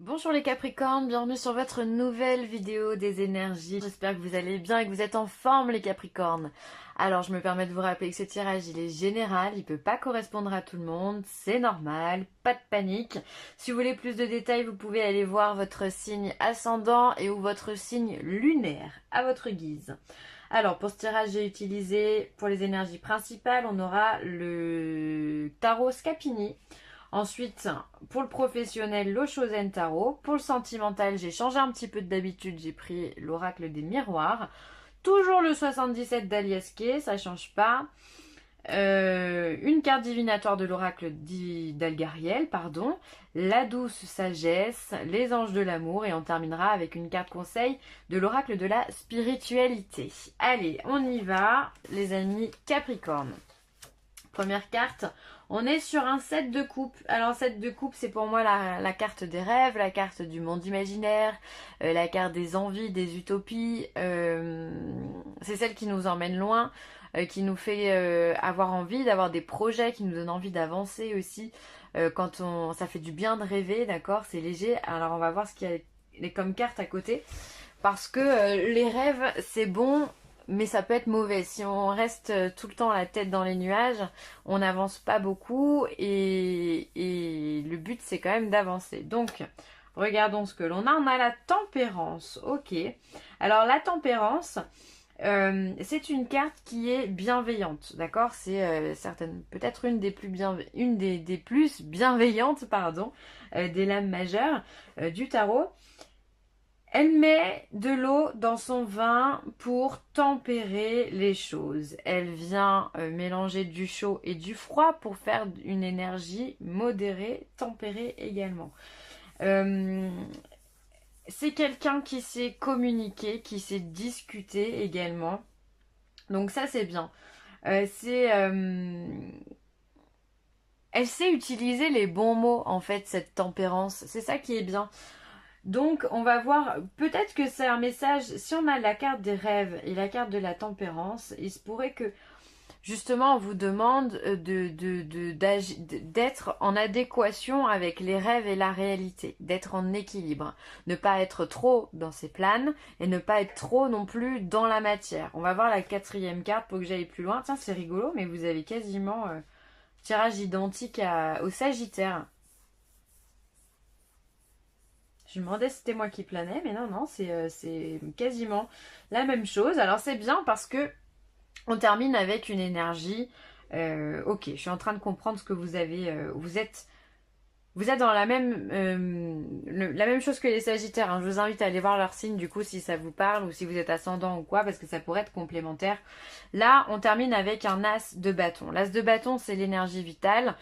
Bonjour les Capricornes, bienvenue sur votre nouvelle vidéo des énergies. J'espère que vous allez bien et que vous êtes en forme les Capricornes. Alors je me permets de vous rappeler que ce tirage il est général, il peut pas correspondre à tout le monde, c'est normal, pas de panique. Si vous voulez plus de détails, vous pouvez aller voir votre signe ascendant et ou votre signe lunaire à votre guise. Alors pour ce tirage j'ai utilisé pour les énergies principales, on aura le tarot Scapini. Ensuite, pour le professionnel, l'Oshozen Tarot. Pour le sentimental, j'ai changé un petit peu d'habitude, j'ai pris l'oracle des miroirs. Toujours le 77 d'Aliaske, ça change pas. Une carte divinatoire de l'oracle d'Algariel, pardon. La douce sagesse, les anges de l'amour. Et on terminera avec une carte conseil de l'oracle de la spiritualité. Allez, on y va, les amis Capricorne. Première carte, on est sur un 7 de coupe. Alors 7 de coupe, c'est pour moi la carte des rêves, la carte du monde imaginaire, la carte des envies, des utopies. C'est celle qui nous emmène loin, qui nous fait avoir envie d'avoir des projets, qui nous donne envie d'avancer aussi. Ça fait du bien de rêver, d'accord, c'est léger. Alors on va voir ce qu'il y a comme carte à côté. Parce que les rêves, c'est bon, mais ça peut être mauvais. Si on reste tout le temps la tête dans les nuages, on n'avance pas beaucoup et le but c'est quand même d'avancer. Donc, regardons ce que l'on a. On a la tempérance, ok. Alors la tempérance, c'est une carte qui est bienveillante, d'accord. C'est peut-être une des plus bienveillantes, pardon, des lames majeures du tarot. Elle met de l'eau dans son vin pour tempérer les choses. Elle vient mélanger du chaud et du froid pour faire une énergie modérée, tempérée également. C'est quelqu'un qui sait communiquer, qui sait discuter également. Donc ça c'est bien. Elle sait utiliser les bons mots en fait, cette tempérance. C'est ça qui est bien. Donc, on va voir, peut-être que c'est un message, si on a la carte des rêves et la carte de la tempérance, il se pourrait que, justement, on vous demande d'être en adéquation avec les rêves et la réalité, d'être en équilibre, ne pas être trop dans ses planes et ne pas être trop non plus dans la matière. On va voir la quatrième carte pour que j'aille plus loin. Tiens, c'est rigolo, mais vous avez quasiment tirage identique au Sagittaire. Je me demandais si c'était moi qui planais, mais non, c'est quasiment la même chose. Alors c'est bien parce que on termine avec une énergie. Ok, je suis en train de comprendre ce que vous avez. Vous êtes dans la même chose que les Sagittaires, hein. Je vous invite à aller voir leur signe du coup si ça vous parle ou si vous êtes ascendant ou quoi, parce que ça pourrait être complémentaire. Là, on termine avec un as de bâton. L'as de bâton, c'est l'énergie vitale.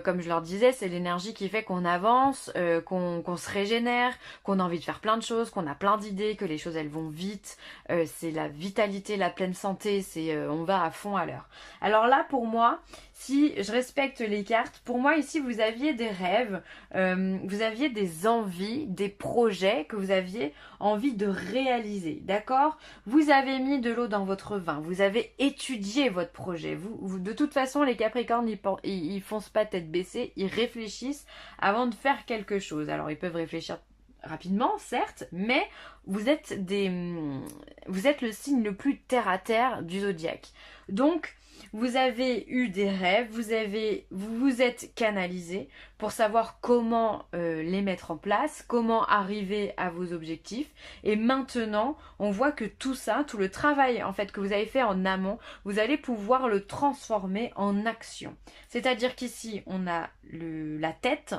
Comme je leur disais, c'est l'énergie qui fait qu'on avance, qu'on se régénère, qu'on a envie de faire plein de choses, qu'on a plein d'idées, que les choses elles vont vite. C'est la vitalité, la pleine santé, on va à fond à l'heure. Alors là, pour moi, si je respecte les cartes, pour moi ici vous aviez des rêves, vous aviez des envies, des projets que vous aviez envie de réaliser, d'accord? Vous avez mis de l'eau dans votre vin, vous avez étudié votre projet. De toute façon, les Capricornes, ils foncent pas tête baissée, ils réfléchissent avant de faire quelque chose. Alors ils peuvent réfléchir rapidement, certes, mais vous êtes le signe le plus terre à terre du zodiaque. Donc, vous avez eu des rêves, vous vous êtes canalisé pour savoir comment les mettre en place, comment arriver à vos objectifs. Et maintenant, on voit que tout ça, tout le travail en fait que vous avez fait en amont, vous allez pouvoir le transformer en action. C'est-à-dire qu'ici, on a la tête.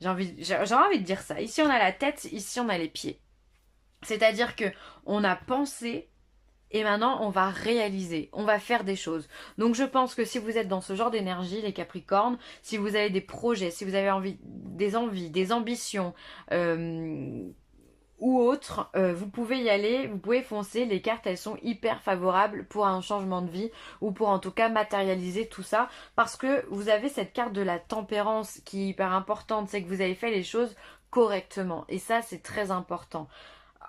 J'ai envie de dire ça. Ici, on a la tête, ici, on a les pieds. C'est-à-dire que on a pensé et maintenant on va réaliser, on va faire des choses. Donc je pense que si vous êtes dans ce genre d'énergie, les Capricornes, si vous avez des projets, si vous avez des envies, des ambitions ou autres, vous pouvez y aller, vous pouvez foncer. Les cartes elles sont hyper favorables pour un changement de vie ou pour en tout cas matérialiser tout ça, parce que vous avez cette carte de la tempérance qui est hyper importante, c'est que vous avez fait les choses correctement et ça c'est très important.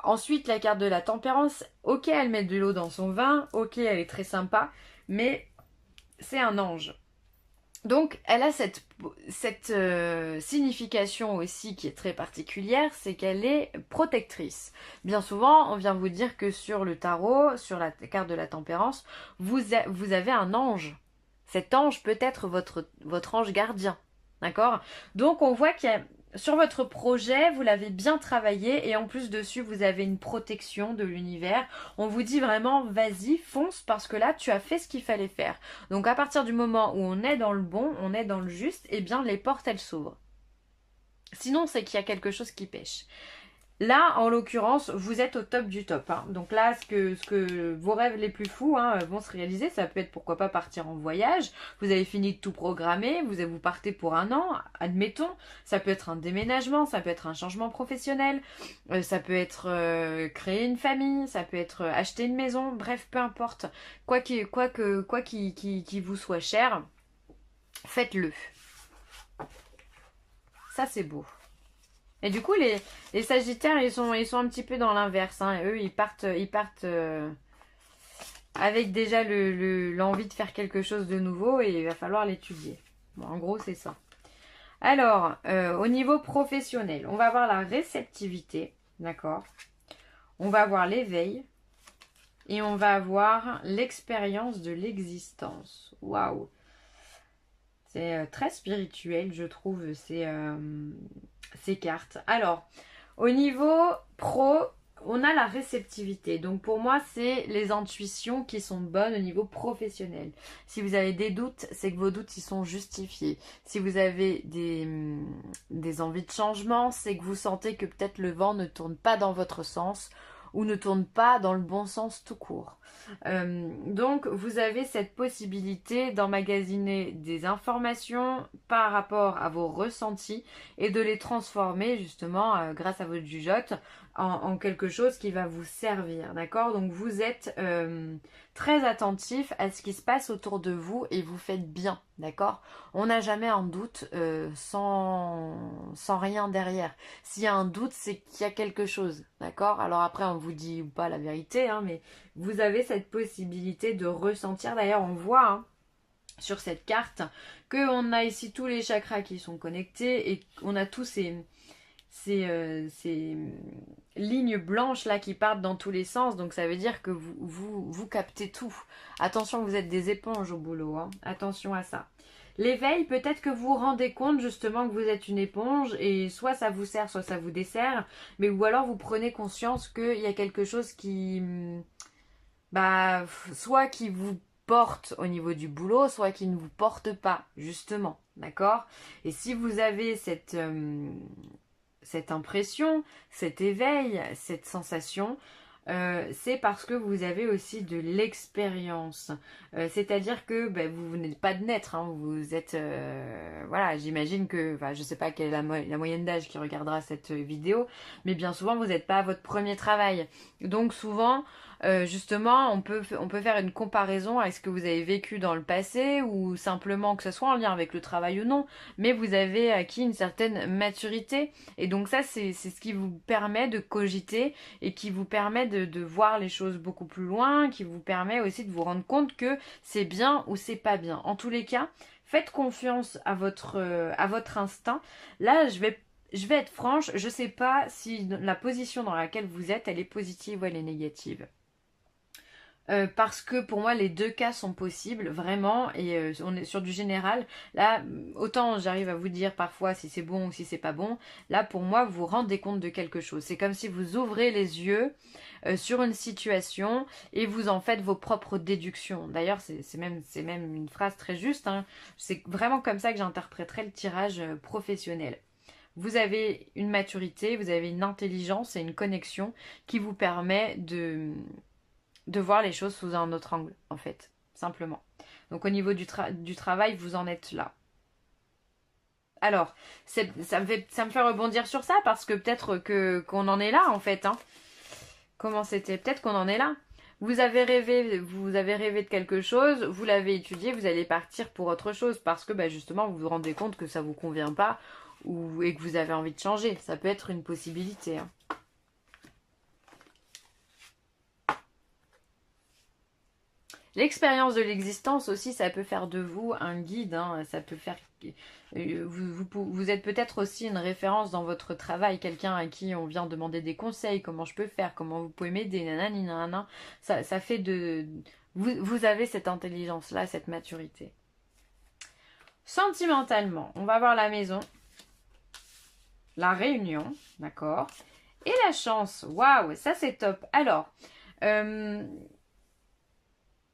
Ensuite, la carte de la tempérance, ok, elle met de l'eau dans son vin, ok, elle est très sympa, mais c'est un ange. Donc, elle a cette signification aussi qui est très particulière, c'est qu'elle est protectrice. Bien souvent, on vient vous dire que sur le tarot, sur la carte de la tempérance, vous avez un ange. Cet ange peut être votre ange gardien. D'accord? Donc, on voit qu'il y a sur votre projet, vous l'avez bien travaillé et en plus dessus, vous avez une protection de l'univers. On vous dit vraiment, vas-y, fonce parce que là, tu as fait ce qu'il fallait faire. Donc à partir du moment où on est dans le bon, on est dans le juste, eh bien les portes, elles s'ouvrent. Sinon, c'est qu'il y a quelque chose qui pêche. Là, en l'occurrence, vous êtes au top du top. Hein. Donc là, ce que vos rêves les plus fous vont se réaliser. Ça peut être pourquoi pas partir en voyage. Vous avez fini de tout programmer. Vous partez pour un an, admettons. Ça peut être un déménagement, ça peut être un changement professionnel. Ça peut être créer une famille, ça peut être acheter une maison. Bref, peu importe. Quoi qui vous soit cher, faites-le. Ça, c'est beau. Et du coup, les Sagittaires, ils sont un petit peu dans l'inverse. Hein. Eux, ils partent avec déjà l'envie de faire quelque chose de nouveau et il va falloir l'étudier. Bon, en gros, c'est ça. Alors, au niveau professionnel, on va avoir la réceptivité, d'accord? On va avoir l'éveil et on va avoir l'expérience de l'existence. Waouh! C'est très spirituel, je trouve, ces cartes. Alors, au niveau pro, on a la réceptivité. Donc pour moi, c'est les intuitions qui sont bonnes au niveau professionnel. Si vous avez des doutes, c'est que vos doutes, ils sont justifiés. Si vous avez des envies de changement, c'est que vous sentez que peut-être le vent ne tourne pas dans votre sens ou ne tourne pas dans le bon sens tout court. Donc vous avez cette possibilité d'emmagasiner des informations par rapport à vos ressentis et de les transformer justement grâce à votre jugeote en quelque chose qui va vous servir, d'accord? Donc vous êtes très attentif à ce qui se passe autour de vous et vous faites bien, d'accord? On n'a jamais un doute sans rien derrière. S'il y a un doute, c'est qu'il y a quelque chose, d'accord? Alors après, on vous dit ou pas la vérité, hein, mais vous avez cette possibilité de ressentir. D'ailleurs, on voit sur cette carte qu'on a ici tous les chakras qui sont connectés et on a tous ces lignes blanches là qui partent dans tous les sens, donc ça veut dire que vous captez tout. Attention, vous êtes des éponges au boulot, hein. Attention à ça. L'éveil, peut-être que vous vous rendez compte justement que vous êtes une éponge et soit ça vous sert, soit ça vous dessert, mais ou alors vous prenez conscience qu'il y a quelque chose qui, soit qui vous porte au niveau du boulot, soit qui ne vous porte pas, justement, d'accord? Et si vous avez cette impression, cet éveil, cette sensation, c'est parce que vous avez aussi de l'expérience. C'est-à-dire que vous n'êtes pas de naître, hein, vous êtes... voilà, j'imagine que... je sais pas quelle est la moyenne d'âge qui regardera cette vidéo, mais bien souvent, vous n'êtes pas à votre premier travail. Donc souvent... justement, on peut faire une comparaison avec ce que vous avez vécu dans le passé ou simplement que ce soit en lien avec le travail ou non, mais vous avez acquis une certaine maturité et donc ça c'est ce qui vous permet de cogiter et qui vous permet de voir les choses beaucoup plus loin, qui vous permet aussi de vous rendre compte que c'est bien ou c'est pas bien. En tous les cas, faites confiance à votre instinct. Là, je vais être franche, je sais pas si la position dans laquelle vous êtes, elle est positive ou elle est négative. Parce que pour moi les deux cas sont possibles vraiment et on est sur du général. Là autant j'arrive à vous dire parfois si c'est bon ou si c'est pas bon. Là pour moi vous vous rendez compte de quelque chose. C'est comme si vous ouvrez les yeux sur une situation et vous en faites vos propres déductions. D'ailleurs c'est même une phrase très juste, hein. C'est vraiment comme ça que j'interpréterais le tirage professionnel. Vous avez une maturité, vous avez une intelligence et une connexion qui vous permet de voir les choses sous un autre angle, en fait, simplement. Donc au niveau du travail, vous en êtes là. Alors, ça me fait rebondir sur ça, parce que peut-être qu'on en est là, en fait. Hein. Comment c'était? Peut-être qu'on en est là. Vous avez rêvé de quelque chose, vous l'avez étudié, vous allez partir pour autre chose, parce que justement, vous vous rendez compte que ça ne vous convient pas, et que vous avez envie de changer. Ça peut être une possibilité, hein. L'expérience de l'existence aussi, ça peut faire de vous un guide, hein, ça peut faire... vous êtes peut-être aussi une référence dans votre travail, quelqu'un à qui on vient demander des conseils, comment je peux faire, comment vous pouvez m'aider, nanani, nanana. Ça fait de... vous avez cette intelligence-là, cette maturité. Sentimentalement, on va voir la maison, la réunion, d'accord, et la chance. Waouh, ça c'est top. Alors,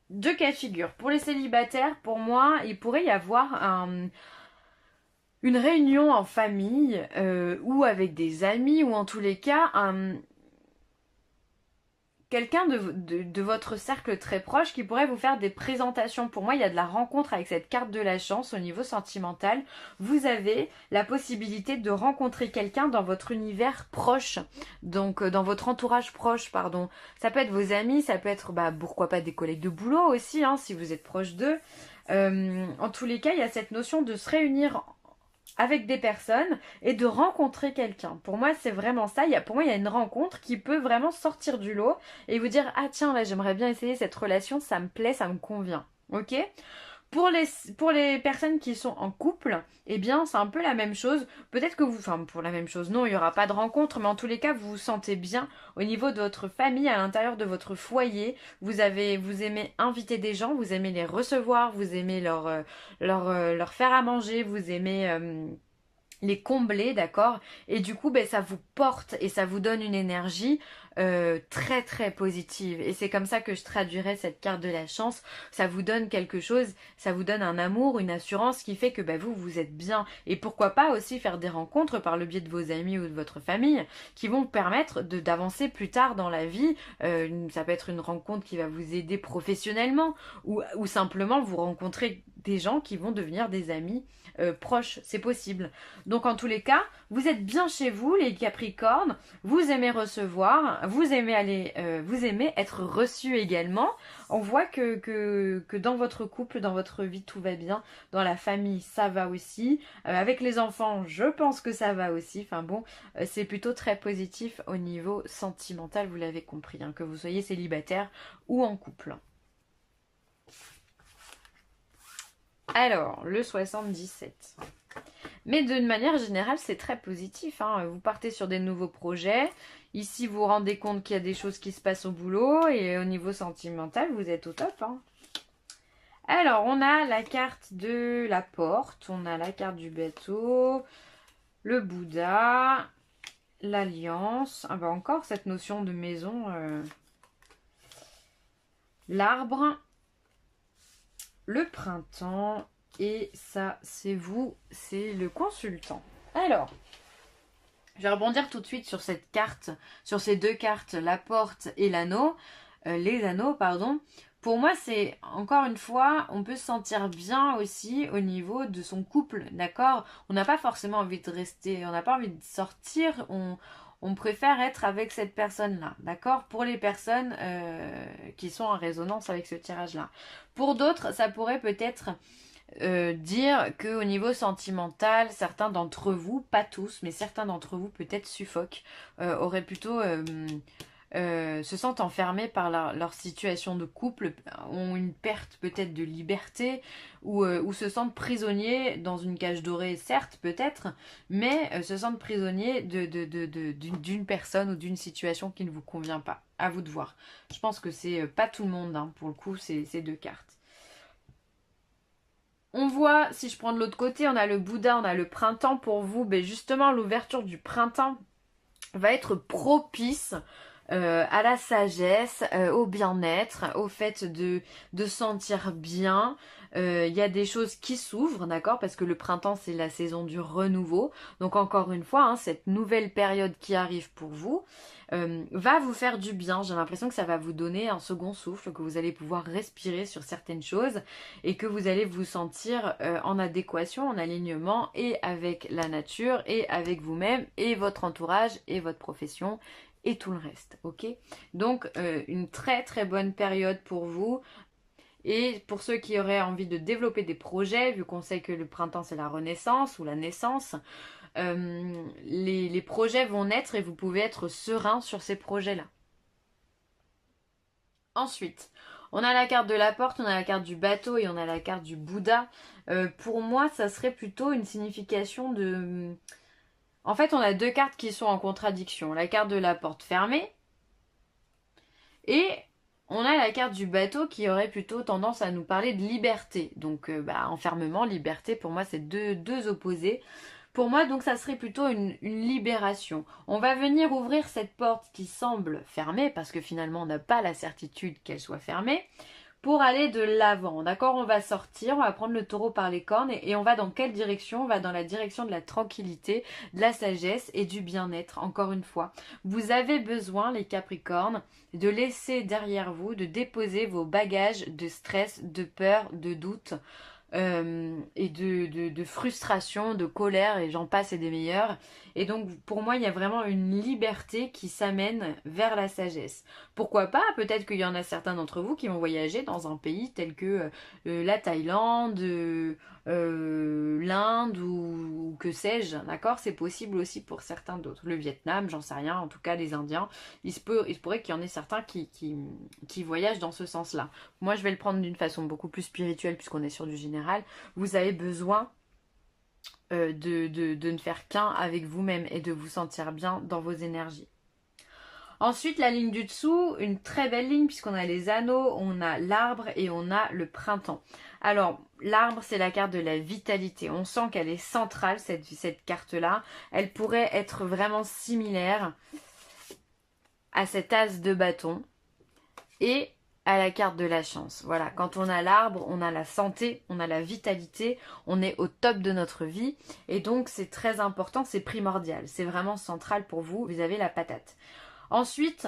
deux cas de figure. Pour les célibataires, pour moi, il pourrait y avoir une réunion en famille ou avec des amis ou en tous les cas quelqu'un de votre cercle très proche qui pourrait vous faire des présentations. Pour moi, il y a de la rencontre avec cette carte de la chance au niveau sentimental. Vous avez la possibilité de rencontrer quelqu'un dans votre univers proche, donc dans votre entourage proche, pardon. Ça peut être vos amis, ça peut être, pourquoi pas des collègues de boulot aussi, hein, si vous êtes proche d'eux. En tous les cas, il y a cette notion de se réunir avec des personnes et de rencontrer quelqu'un. Pour moi, c'est vraiment ça. Pour moi, il y a une rencontre qui peut vraiment sortir du lot et vous dire, ah tiens, là, j'aimerais bien essayer cette relation, ça me plaît, ça me convient. Ok ? Pour les personnes qui sont en couple, eh bien, c'est un peu la même chose. Peut-être que pour la même chose, non, il n'y aura pas de rencontre, mais en tous les cas, vous vous sentez bien au niveau de votre famille, à l'intérieur de votre foyer. Vous aimez inviter des gens, vous aimez les recevoir, vous aimez leur faire à manger, vous aimez les combler, d'accord? Et du coup, ça vous porte et ça vous donne une énergie très très positive. Et c'est comme ça que je traduirais cette carte de la chance. Ça vous donne quelque chose, ça vous donne un amour, une assurance qui fait que vous êtes bien. Et pourquoi pas aussi faire des rencontres par le biais de vos amis ou de votre famille qui vont vous permettre d'avancer plus tard dans la vie. Ça peut être une rencontre qui va vous aider professionnellement ou simplement vous rencontrer des gens qui vont devenir des amis proches. C'est possible. Donc en tous les cas, vous êtes bien chez vous, les Capricornes. Vous aimez recevoir, vous aimez être reçu également. On voit que dans votre couple, dans votre vie, tout va bien. Dans la famille, ça va aussi. Avec les enfants, je pense que ça va aussi. Enfin bon, c'est plutôt très positif au niveau sentimental, vous l'avez compris, hein, que vous soyez célibataire ou en couple. Alors, le 77. Mais d'une manière générale, c'est très positif, hein. Vous partez sur des nouveaux projets. Ici, vous vous rendez compte qu'il y a des choses qui se passent au boulot. Et au niveau sentimental, vous êtes au top, hein. Alors, on a la carte de la porte. On a la carte du bateau. Le Bouddha. L'alliance. Ah encore cette notion de maison. L'arbre. Le printemps. Et ça, c'est vous, c'est le consultant. Alors, je vais rebondir tout de suite sur cette carte, sur ces deux cartes, la porte et l'anneau, les anneaux, pardon. Pour moi, c'est, encore une fois, on peut se sentir bien aussi au niveau de son couple, d'accord? On n'a pas forcément envie de rester, on n'a pas envie de sortir, on préfère être avec cette personne-là, d'accord? Pour les personnes qui sont en résonance avec ce tirage-là. Pour d'autres, ça pourrait peut-être dire qu'au niveau sentimental, certains d'entre vous, pas tous, mais certains d'entre vous peut-être suffoquent, auraient plutôt se sentent enfermés par leur situation de couple, ont une perte peut-être de liberté ou se sentent prisonniers dans une cage dorée, certes peut-être, mais se sentent prisonniers d'une personne ou d'une situation qui ne vous convient pas. À vous de voir. Je pense que c'est pas tout le monde, hein, pour le coup, ces deux cartes. On voit, si je prends de l'autre côté, on a le Bouddha, on a le printemps pour vous. Ben justement, l'ouverture du printemps va être propice à la sagesse, au bien-être, au fait de sentir bien. Il y a des choses qui s'ouvrent, d'accord? Parce que le printemps, c'est la saison du renouveau. Donc encore une fois, hein, cette nouvelle période qui arrive pour vous va vous faire du bien. J'ai l'impression que ça va vous donner un second souffle, que vous allez pouvoir respirer sur certaines choses et que vous allez vous sentir en adéquation, en alignement et avec la nature et avec vous-même et votre entourage et votre profession et tout le reste, ok? Donc une très très bonne période pour vous. Et pour ceux qui auraient envie de développer des projets, vu qu'on sait que le printemps c'est la renaissance ou la naissance, les projets vont naître et vous pouvez être serein sur ces projets-là. Ensuite, On a la carte de la porte, on a la carte du bateau et on a la carte du Bouddha. Pour moi, ça serait plutôt une signification de... En fait, on a deux cartes qui sont en contradiction. La carte de la porte fermée et on a la carte du bateau qui aurait plutôt tendance à nous parler de liberté. Donc, enfermement, liberté, pour moi, c'est deux opposés. Pour moi, donc, ça serait plutôt une libération. On va venir ouvrir cette porte qui semble fermée, parce que finalement, on n'a pas la certitude qu'elle soit fermée, pour aller de l'avant. D'accord? On va sortir, on va prendre le taureau par les cornes, et on va dans quelle direction? On va dans la direction de la tranquillité, de la sagesse et du bien-être, encore une fois. Vous avez besoin, les Capricornes, de laisser derrière vous, de déposer vos bagages de stress, de peur, de doute, et de frustration, de colère, et j'en passe et des meilleurs. Et donc pour moi il y a vraiment une liberté qui s'amène vers la sagesse. Pourquoi pas, peut-être qu'il y en a certains d'entre vous qui vont voyager dans un pays tel que la Thaïlande, l'Inde ou que sais-je, d'accord? C'est possible aussi pour certains d'autres. Le Vietnam, j'en sais rien, en tout cas les Indiens, il se pourrait qu'il y en ait certains qui voyagent dans ce sens-là. Moi je vais le prendre d'une façon beaucoup plus spirituelle puisqu'on est sur du général. Vous avez besoin de ne faire qu'un avec vous-même et de vous sentir bien dans vos énergies. Ensuite, la ligne du dessous, une très belle ligne puisqu'on a les anneaux, on a l'arbre et on a le printemps. Alors, l'arbre, c'est la carte de la vitalité. On sent qu'elle est centrale, cette carte-là. Elle pourrait être vraiment similaire à cet as de bâton et à la carte de la chance. Voilà, quand on a l'arbre, on a la santé, on a la vitalité, on est au top de notre vie. Et donc, c'est très important, c'est primordial. C'est vraiment central pour vous, vous avez la patate. Ensuite,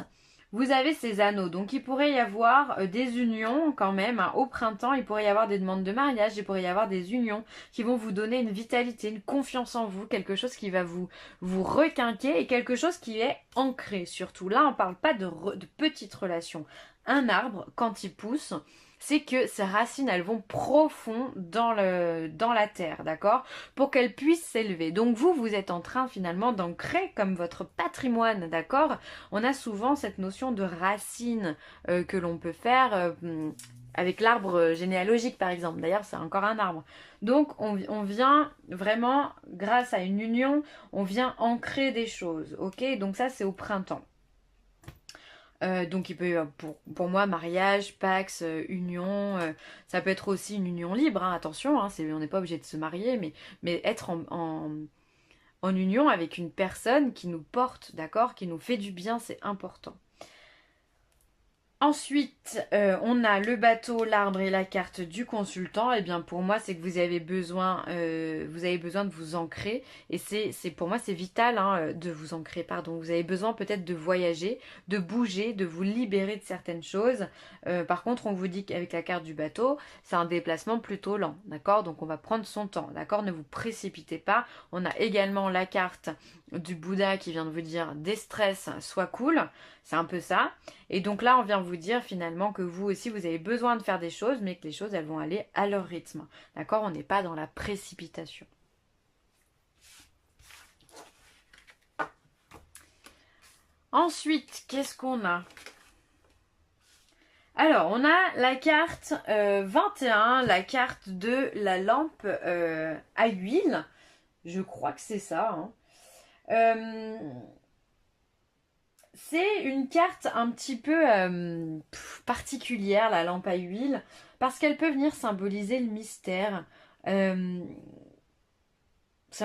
vous avez ces anneaux. Donc, il pourrait y avoir des unions quand même. Hein. Au printemps, il pourrait y avoir des demandes de mariage. Il pourrait y avoir des unions qui vont vous donner une vitalité, une confiance en vous. Quelque chose qui va vous requinquer et quelque chose qui est ancré surtout. Là, on ne parle pas de petites relations. Un arbre, quand il pousse, c'est que ses racines, elles vont profond dans la terre, d'accord? Pour qu'elles puissent s'élever. Donc vous êtes en train finalement d'ancrer comme votre patrimoine, d'accord? On a souvent cette notion de racines que l'on peut faire avec l'arbre généalogique par exemple. D'ailleurs, c'est encore un arbre. Donc on vient vraiment, grâce à une union, on vient ancrer des choses, ok? Donc ça, c'est au printemps. Donc il peut pour moi mariage, pax, union, ça peut être aussi une union libre, hein, attention, hein, on n'est pas obligé de se marier, mais être en union avec une personne qui nous porte, d'accord, qui nous fait du bien, c'est important. Ensuite, on a le bateau, l'arbre et la carte du consultant. Et bien pour moi, c'est que vous avez besoin de vous ancrer. Et pour moi, c'est vital hein, de vous ancrer. Pardon. Vous avez besoin peut-être de voyager, de bouger, de vous libérer de certaines choses. Par contre, on vous dit qu'avec la carte du bateau, c'est un déplacement plutôt lent. D'accord? Donc on va prendre son temps. D'accord? Ne vous précipitez pas. On a également la carte du Bouddha qui vient de vous dire déstress, sois cool. C'est un peu ça. Et donc là, on vient vous dire finalement que vous aussi, vous avez besoin de faire des choses, mais que les choses, elles vont aller à leur rythme. D'accord? On n'est pas dans la précipitation. Ensuite, qu'est-ce qu'on a? Alors, on a la carte 21, la carte de la lampe à huile. Je crois que c'est ça. Hein. C'est une carte un petit peu particulière, la lampe à huile, parce qu'elle peut venir symboliser le mystère. Ça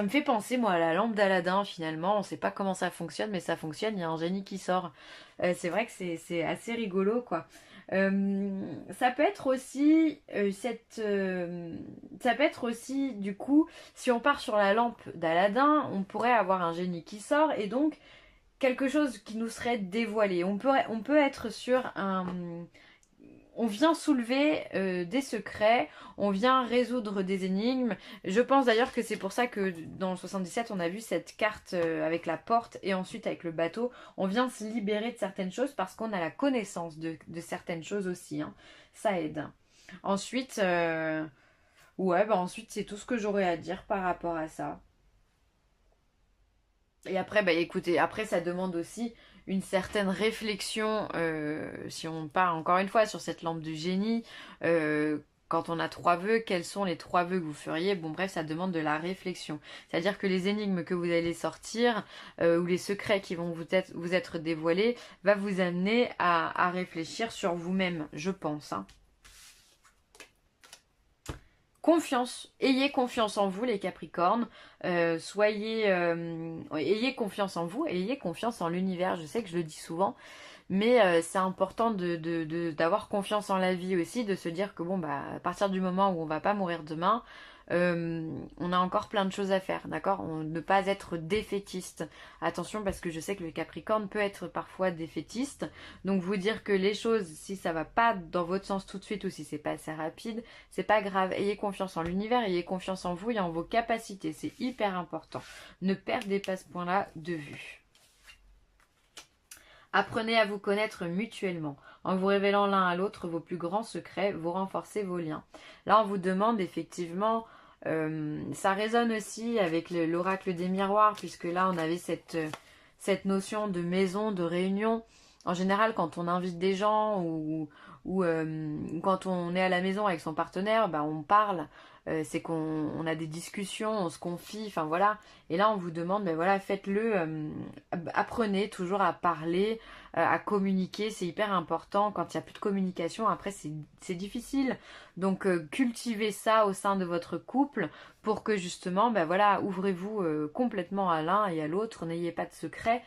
me fait penser, moi, à la lampe d'Aladin, finalement. On ne sait pas comment ça fonctionne, mais ça fonctionne, il y a un génie qui sort. C'est vrai que c'est assez rigolo, quoi. Ça peut être aussi ça peut être aussi du coup si on part sur la lampe d'Aladin, on pourrait avoir un génie qui sort et donc quelque chose qui nous serait dévoilé. On peut être sur un... On vient soulever des secrets, on vient résoudre des énigmes. Je pense d'ailleurs que c'est pour ça que dans le 77, on a vu cette carte avec la porte et ensuite avec le bateau. On vient se libérer de certaines choses parce qu'on a la connaissance de certaines choses aussi. Hein. Ça aide. Ensuite, ensuite c'est tout ce que j'aurais à dire par rapport à ça. Et après, bah écoutez, après ça demande aussi une certaine réflexion, si on part encore une fois sur cette lampe du génie, quand on a 3 vœux, quels sont les 3 vœux que vous feriez? Bon bref, ça demande de la réflexion. C'est-à-dire que les énigmes que vous allez sortir, ou les secrets qui vont vous être dévoilés, va vous amener à réfléchir sur vous-même, je pense, hein. Confiance, ayez confiance en vous les Capricornes, ayez confiance en vous et ayez confiance en l'univers. Je sais que je le dis souvent, mais c'est important d'avoir confiance en la vie aussi, de se dire que bon bah à partir du moment où on va pas mourir demain, on a encore plein de choses à faire, d'accord? Ne pas être défaitiste. Attention parce que je sais que le Capricorne peut être parfois défaitiste. Donc vous dire que les choses, si ça va pas dans votre sens tout de suite ou si c'est pas assez rapide, c'est pas grave. Ayez confiance en l'univers, ayez confiance en vous et en vos capacités. C'est hyper important. Ne perdez pas ce point-là de vue. Apprenez à vous connaître mutuellement. En vous révélant l'un à l'autre vos plus grands secrets, vous renforcez vos liens. Là, on vous demande effectivement, ça résonne aussi avec l'oracle des miroirs, puisque là, on avait cette notion de maison, de réunion. En général, quand on invite des gens ou quand on est à la maison avec son partenaire, bah, on parle. C'est qu'on a des discussions, on se confie, enfin voilà. Et là, on vous demande, ben voilà, faites-le, apprenez toujours à parler, à communiquer, c'est hyper important. Quand il n'y a plus de communication, après, c'est difficile. Donc, cultivez ça au sein de votre couple pour que justement, ben voilà, ouvrez-vous complètement à l'un et à l'autre, n'ayez pas de secret,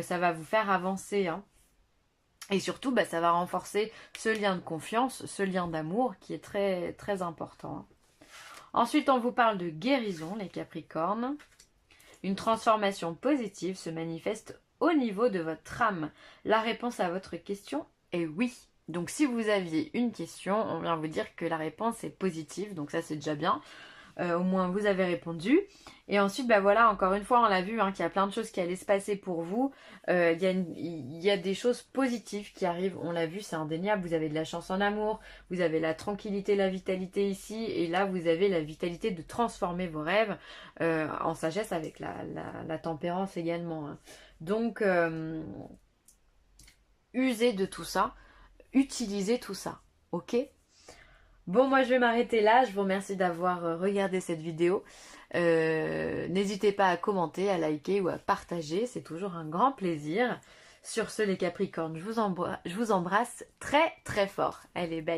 ça va vous faire avancer, hein. Et surtout, bah, ça va renforcer ce lien de confiance, ce lien d'amour qui est très, très important, hein. Ensuite, on vous parle de guérison, les Capricornes. Une transformation positive se manifeste au niveau de votre âme. La réponse à votre question est oui. Donc si vous aviez une question, on vient vous dire que la réponse est positive, donc ça c'est déjà bien. Au moins vous avez répondu. Et ensuite, bah voilà, encore une fois, on l'a vu, hein, qu'il y a plein de choses qui allaient se passer pour vous. Il y a des choses positives qui arrivent, on l'a vu, c'est indéniable. Vous avez de la chance en amour, vous avez la tranquillité, la vitalité ici, et là vous avez la vitalité de transformer vos rêves en sagesse avec la tempérance également, hein. Donc, usez de tout ça, utilisez tout ça, ok? Bon, moi je vais m'arrêter là. Je vous remercie d'avoir regardé cette vidéo. N'hésitez pas à commenter, à liker ou à partager. C'est toujours un grand plaisir. Sur ce, les Capricornes, je vous embrasse très très fort. Allez, bye.